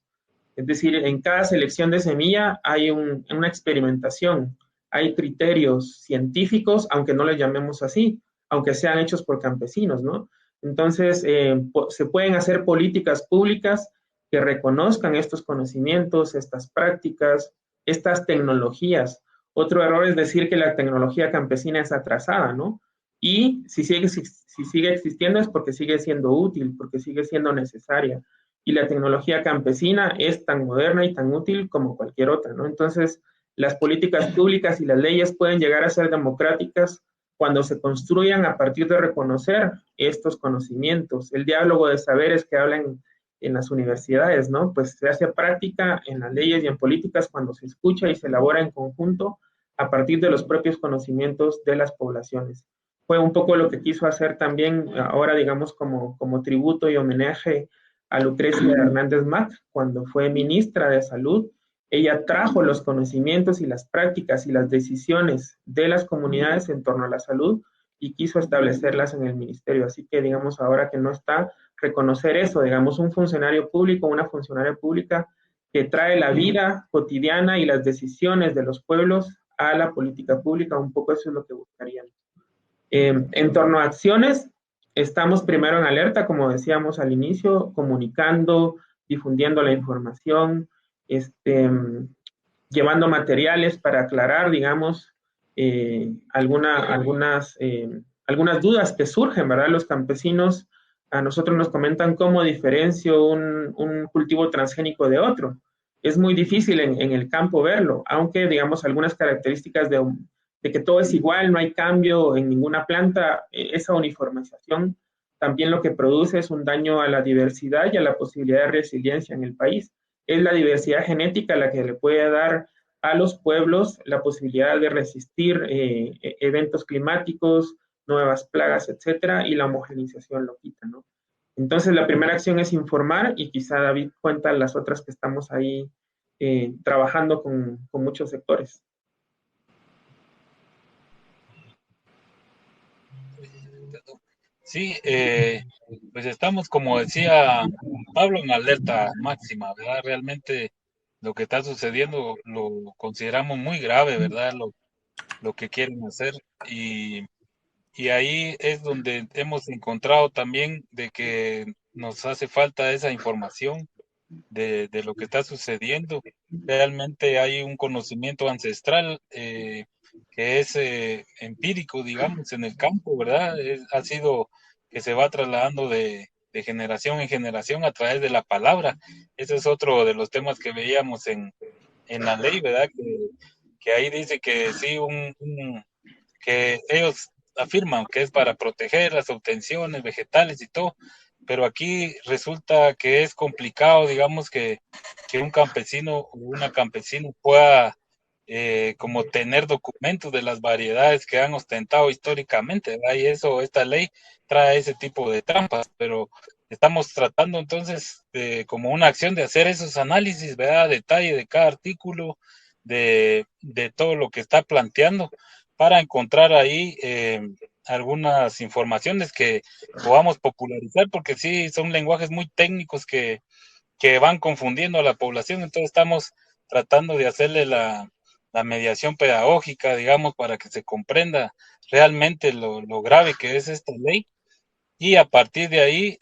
Es decir, en cada selección de semilla hay una experimentación, hay criterios científicos, aunque no les llamemos así, aunque sean hechos por campesinos, ¿no? Entonces, se pueden hacer políticas públicas que reconozcan estos conocimientos, estas prácticas, estas tecnologías. Otro error es decir que la tecnología campesina es atrasada, ¿no? Y si sigue existiendo es porque sigue siendo útil, porque sigue siendo necesaria. Y la tecnología campesina es tan moderna y tan útil como cualquier otra, ¿no? Entonces, las políticas públicas y las leyes pueden llegar a ser democráticas cuando se construyan a partir de reconocer estos conocimientos. El diálogo de saberes que hablan en las universidades, ¿no? Pues se hace práctica en las leyes y en políticas cuando se escucha y se elabora en conjunto a partir de los propios conocimientos de las poblaciones. Fue un poco lo que quiso hacer también ahora, digamos, como tributo y homenaje a Lucrecia Hernández Mac, cuando fue ministra de Salud. Ella trajo los conocimientos y las prácticas y las decisiones de las comunidades en torno a la salud y quiso establecerlas en el ministerio. Así que, digamos, ahora que no está, reconocer eso, digamos, un funcionario público, una funcionaria pública que trae la vida cotidiana y las decisiones de los pueblos a la política pública, un poco eso es lo que buscaríamos. En torno a acciones, estamos primero en alerta, como decíamos al inicio, comunicando, difundiendo la información, llevando materiales para aclarar, digamos, algunas dudas que surgen, ¿verdad? Los campesinos a nosotros nos comentan cómo diferencio un cultivo transgénico de otro. Es muy difícil en el campo verlo, aunque, digamos, algunas características de que todo es igual, no hay cambio en ninguna planta, esa uniformización también lo que produce es un daño a la diversidad y a la posibilidad de resiliencia en el país. Es la diversidad genética la que le puede dar a los pueblos la posibilidad de resistir eventos climáticos, nuevas plagas, etcétera, y la homogeneización lo quita, ¿no? Entonces, la primera acción es informar y quizá David cuenta las otras que estamos ahí trabajando con muchos sectores. Sí, pues estamos, como decía Pablo, en alerta máxima, ¿verdad? Realmente lo que está sucediendo lo consideramos muy grave, ¿verdad? Lo que quieren hacer y, y ahí es donde hemos encontrado también de que nos hace falta esa información de lo que está sucediendo. Realmente hay un conocimiento ancestral que es empírico, digamos, en el campo, ¿verdad? Ha sido que se va trasladando de generación en generación a través de la palabra. Ese es otro de los temas que veíamos en la ley, ¿verdad? Que ahí dice que sí, que ellos afirman que es para proteger las obtenciones vegetales y todo, pero aquí resulta que es complicado, digamos, que un campesino o una campesina pueda como tener documentos de las variedades que han ostentado históricamente, ¿verdad? Y eso, esta ley trae ese tipo de trampas, pero estamos tratando entonces como una acción de hacer esos análisis, ¿verdad? A detalle de cada artículo, de todo lo que está planteando para encontrar ahí algunas informaciones que podamos popularizar, porque sí, son lenguajes muy técnicos que van confundiendo a la población, entonces estamos tratando de hacerle la mediación pedagógica, digamos, para que se comprenda realmente lo grave que es esta ley y a partir de ahí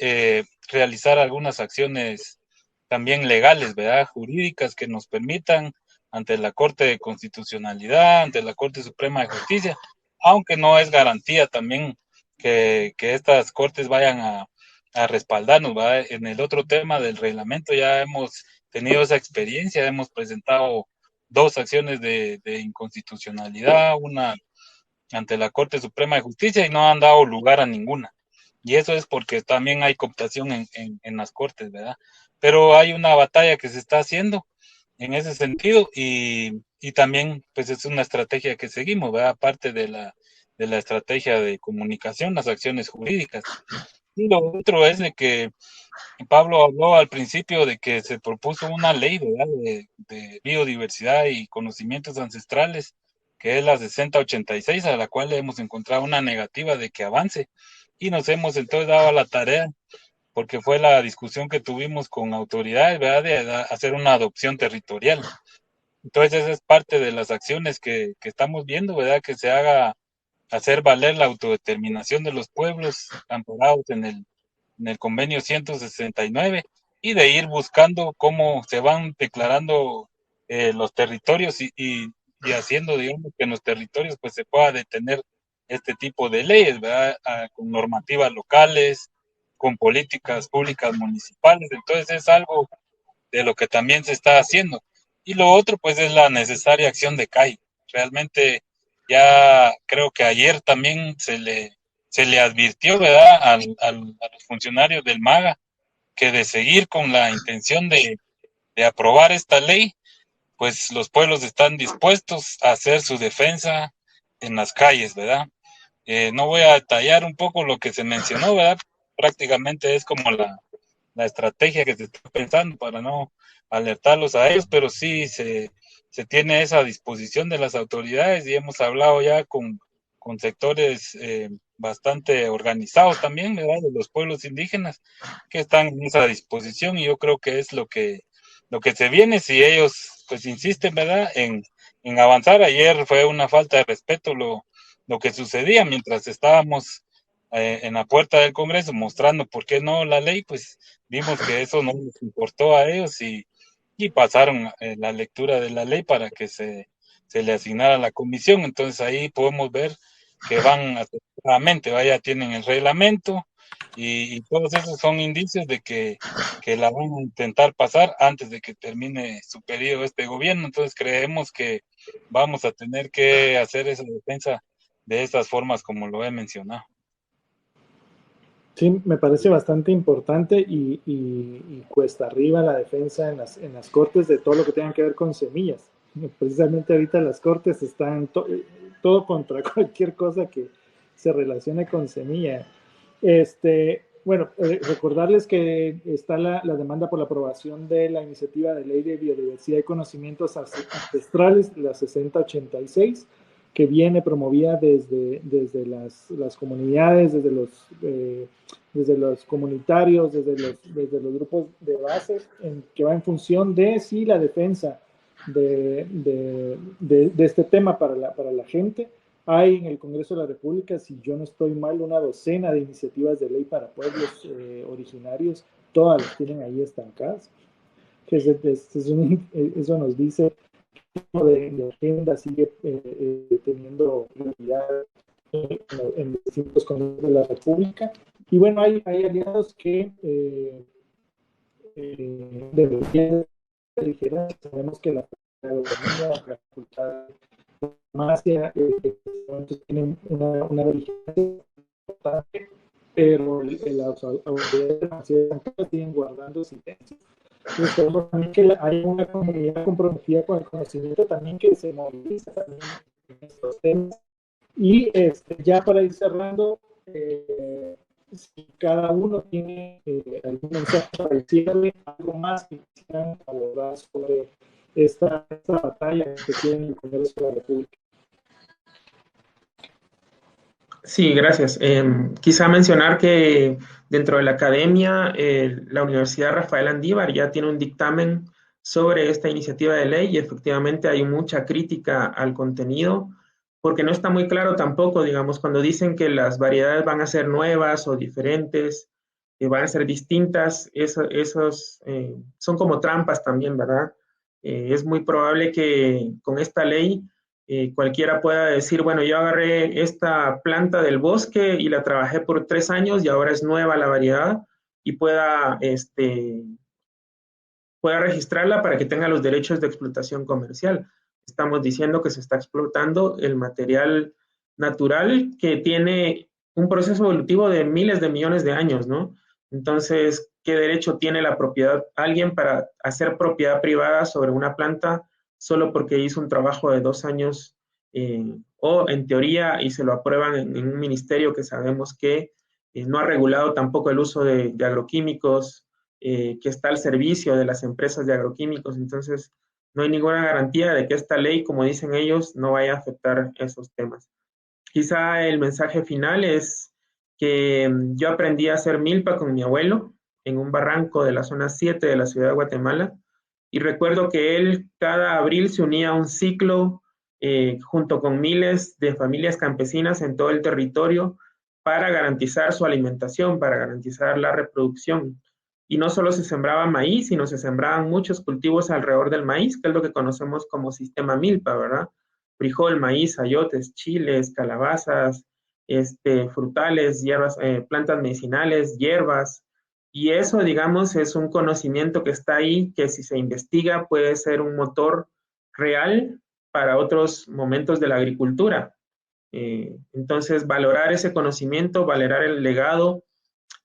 realizar algunas acciones también legales, ¿verdad? Jurídicas que nos permitan ante la Corte de Constitucionalidad, ante la Corte Suprema de Justicia, aunque no es garantía también que estas cortes vayan a respaldarnos, ¿verdad? En el otro tema del reglamento ya hemos tenido esa experiencia, hemos presentado dos acciones de inconstitucionalidad, una ante la Corte Suprema de Justicia y no han dado lugar a ninguna. Y eso es porque también hay cooptación en las cortes, ¿verdad? Pero hay una batalla que se está haciendo en ese sentido y también pues es una estrategia que seguimos, ¿verdad? Aparte de la estrategia de comunicación, las acciones jurídicas. Y lo otro es de que Pablo habló al principio de que se propuso una ley, ¿verdad? De biodiversidad y conocimientos ancestrales, que es la 6086, a la cual hemos encontrado una negativa de que avance. Y nos hemos entonces dado la tarea, porque fue la discusión que tuvimos con autoridades, ¿verdad? De hacer una adopción territorial. Entonces, esa es parte de las acciones que estamos viendo, ¿verdad? Que se haga hacer valer la autodeterminación de los pueblos amparados en el convenio 169 y de ir buscando cómo se van declarando los territorios y haciendo, digamos, que en los territorios pues se pueda detener este tipo de leyes, ¿verdad? Con normativas locales, con políticas públicas municipales. Entonces es algo de lo que también se está haciendo. Y lo otro, pues, es la necesaria acción de CAI. Realmente, ya creo que ayer también se le advirtió, ¿verdad?, a los funcionarios del MAGA que de seguir con la intención de aprobar esta ley, pues los pueblos están dispuestos a hacer su defensa en las calles, ¿verdad? No voy a detallar un poco lo que se mencionó, ¿verdad? Prácticamente es como la estrategia que se está pensando para no alertarlos a ellos, pero sí se tiene esa disposición de las autoridades y hemos hablado ya con sectores bastante organizados también, ¿verdad? De los pueblos indígenas que están en esa disposición y yo creo que es lo que se viene si ellos pues insisten, ¿verdad? En avanzar. Ayer fue una falta de respeto lo que sucedía mientras estábamos en la puerta del Congreso mostrando por qué no la ley, pues vimos que eso no les importó a ellos y pasaron la lectura de la ley para que se le asignara a la comisión. Entonces ahí podemos ver que van acertadamente, vaya, tienen el reglamento y todos esos son indicios de que la van a intentar pasar antes de que termine su periodo este gobierno. Entonces creemos que vamos a tener que hacer esa defensa de estas formas como lo he mencionado. Sí, me parece bastante importante y cuesta arriba la defensa en las cortes de todo lo que tenga que ver con semillas. Precisamente ahorita las cortes están todo contra cualquier cosa que se relacione con semilla. Bueno, recordarles que está la demanda por la aprobación de la iniciativa de ley de biodiversidad y conocimientos ancestrales, la 6086, que viene promovida desde las comunidades, desde los desde los comunitarios, desde los grupos de base, que va en función de sí la defensa de este tema para la gente. Hay en el Congreso de la República, si yo no estoy mal, una docena de iniciativas de ley para pueblos originarios, todas las tienen ahí estancadas. Eso nos dice de agenda sigue teniendo prioridad en distintos congresos de la República. Y bueno, hay aliados que deberían ser. Sabemos que la economía, la facultad de farmacia, tienen una vigilancia importante, pero las autoridades financieras siguen guardando silencio. Entonces, tenemos también que hay una comunidad comprometida con el conocimiento también que se moviliza también en estos temas. Y ya para ir cerrando, si cada uno tiene algún mensaje para decirle algo más que quisieran abordar sobre esta batalla que tiene el Congreso de la República. Sí, gracias. Quizá mencionar que dentro de la academia, la Universidad Rafael Andívar ya tiene un dictamen sobre esta iniciativa de ley y efectivamente hay mucha crítica al contenido, porque no está muy claro tampoco, digamos, cuando dicen que las variedades van a ser nuevas o diferentes, van a ser distintas, esos son como trampas también, ¿verdad? Es muy probable que con esta ley cualquiera pueda decir, bueno, yo agarré esta planta del bosque y la trabajé por 3 años y ahora es nueva la variedad y pueda registrarla para que tenga los derechos de explotación comercial. Estamos diciendo que se está explotando el material natural que tiene un proceso evolutivo de miles de millones de años, ¿no? Entonces, ¿qué derecho tiene la propiedad alguien para hacer propiedad privada sobre una planta solo porque hizo un trabajo de 2 años o en teoría y se lo aprueban en un ministerio que sabemos que no ha regulado tampoco el uso de agroquímicos, que está al servicio de las empresas de agroquímicos? Entonces, no hay ninguna garantía de que esta ley, como dicen ellos, no vaya a afectar esos temas. Quizá el mensaje final es que yo aprendí a hacer milpa con mi abuelo en un barranco de la zona 7 de la ciudad de Guatemala y recuerdo que él cada abril se unía a un ciclo junto con miles de familias campesinas en todo el territorio para garantizar su alimentación, para garantizar la reproducción. Y no solo se sembraba maíz, sino se sembraban muchos cultivos alrededor del maíz, que es lo que conocemos como sistema milpa, ¿verdad? Frijol, maíz, ayotes, chiles, calabazas, frutales, hierbas, plantas medicinales, hierbas. Y eso, digamos, es un conocimiento que está ahí, que si se investiga puede ser un motor real para otros momentos de la agricultura. Entonces, valorar ese conocimiento, valorar el legado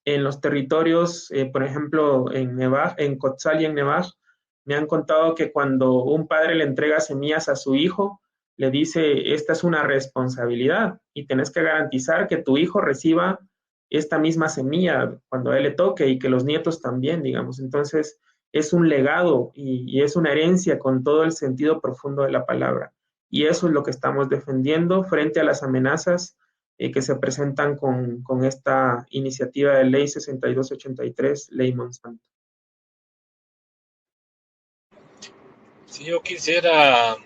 en los territorios, por ejemplo, en Nevaj, en Cotzal y en Nevaj, me han contado que cuando un padre le entrega semillas a su hijo, le dice, esta es una responsabilidad y tenés que garantizar que tu hijo reciba esta misma semilla cuando a él le toque y que los nietos también, digamos. Entonces, es un legado y es una herencia con todo el sentido profundo de la palabra. Y eso es lo que estamos defendiendo frente a las amenazas que se presentan con esta iniciativa de ley 6283, ley Monsanto. Sí, yo quisiera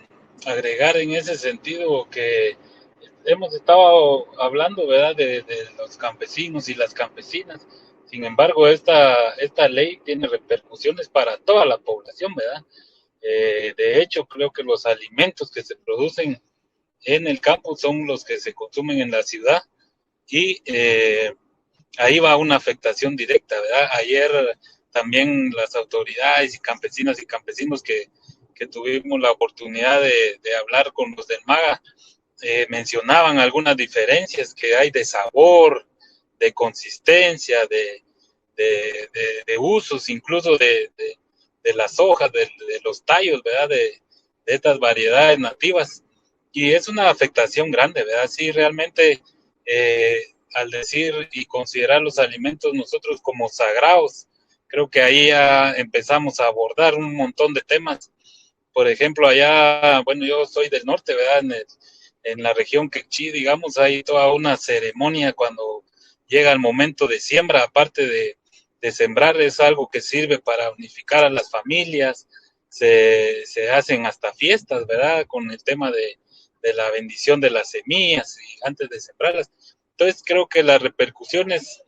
agregar en ese sentido que hemos estado hablando, ¿verdad?, de los campesinos y las campesinas. Sin embargo, esta ley tiene repercusiones para toda la población, ¿verdad? De hecho, creo que los alimentos que se producen en el campo son los que se consumen en la ciudad y ahí va una afectación directa, ¿verdad? Ayer también las autoridades y campesinas y campesinos que tuvimos la oportunidad de hablar con los del MAGA, mencionaban algunas diferencias que hay de sabor, de consistencia, de usos, incluso de las hojas, de los tallos, ¿verdad? De estas variedades nativas. Y es una afectación grande, ¿verdad? Sí, realmente, al decir y considerar los alimentos nosotros como sagrados, creo que ahí ya empezamos a abordar un montón de temas. Por ejemplo, allá, bueno, yo soy del norte, ¿verdad? En la región Quechí, digamos, hay toda una ceremonia cuando llega el momento de siembra, aparte de sembrar, es algo que sirve para unificar a las familias, se hacen hasta fiestas, ¿verdad? Con el tema de la bendición de las semillas y antes de sembrarlas. Entonces creo que las repercusiones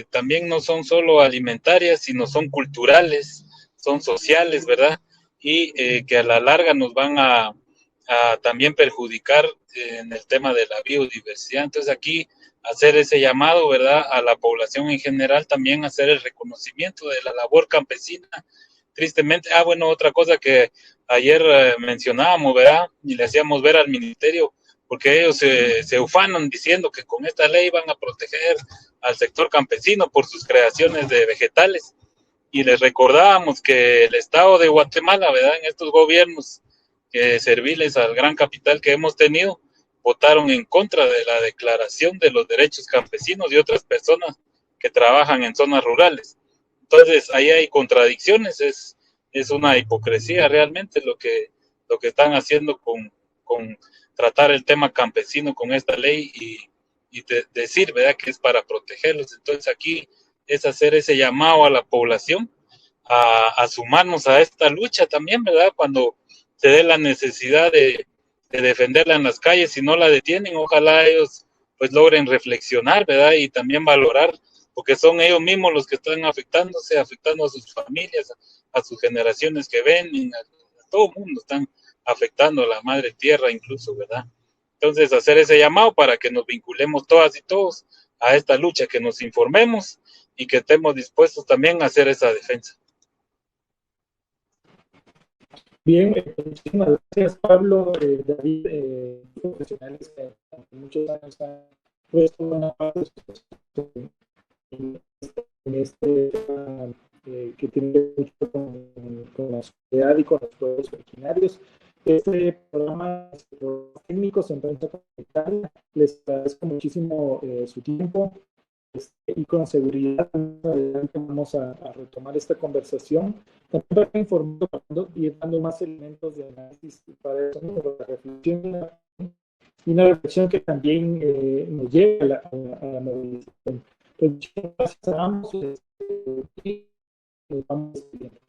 también no son solo alimentarias, sino son culturales, son sociales, ¿verdad? Y que a la larga nos van a también perjudicar en el tema de la biodiversidad. Entonces aquí hacer ese llamado, ¿verdad? A la población en general, también hacer el reconocimiento de la labor campesina. Tristemente, bueno, otra cosa que ayer mencionábamos, ¿verdad? Y le hacíamos ver al ministerio, porque ellos se ufanan diciendo que con esta ley van a proteger al sector campesino por sus creaciones de vegetales. Y les recordábamos que el Estado de Guatemala, ¿verdad? En estos gobiernos serviles al gran capital que hemos tenido, votaron en contra de la declaración de los derechos campesinos y otras personas que trabajan en zonas rurales. Entonces, ahí hay contradicciones, es una hipocresía realmente lo que están haciendo con tratar el tema campesino con esta ley y decir, ¿verdad?, que es para protegerlos. Entonces, aquí es hacer ese llamado a la población a sumarnos a esta lucha también, ¿verdad? Cuando se dé la necesidad de defenderla en las calles, si no la detienen, ojalá ellos pues logren reflexionar, ¿verdad? Y también valorar, porque son ellos mismos los que están afectando a sus familias, a sus generaciones que ven, a todo el mundo están afectando a la madre tierra incluso, ¿verdad? Entonces hacer ese llamado para que nos vinculemos todas y todos a esta lucha, que nos informemos y que estemos dispuestos también a hacer esa defensa. Bien, muchísimas gracias, Pablo, David, profesionales que muchos años han puesto buena parte de su en este tema que tiene mucho con la sociedad y con los pueblos originarios. Este programa técnicos en prensa comunitaria, les agradezco muchísimo su tiempo. Y con seguridad adelante vamos a retomar esta conversación, también para informar y dando más elementos de análisis para eso, la reflexión y una reflexión que también nos lleva a la movilización. Pues muchas gracias a ambos y nos vamos viendo.